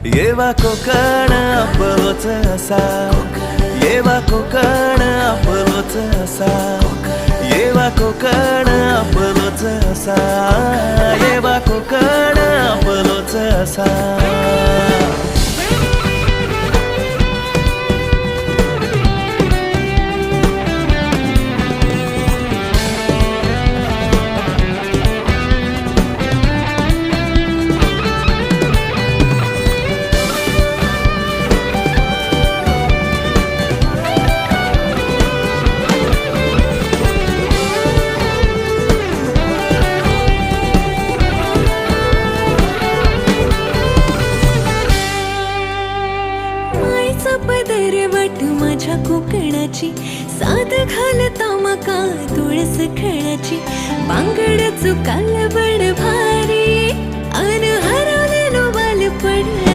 येवा कोकण आपलोच असा, येवा कोकण आपलोच असा, येवा कोकण आपलोच असा, येवा कोकण आपलोच असा. पदरवट माझ्या कोकणाची, साद घालता मका तुळस खणाची, बांगड चुकाल बड भारी, अन हरवलेलो बालपण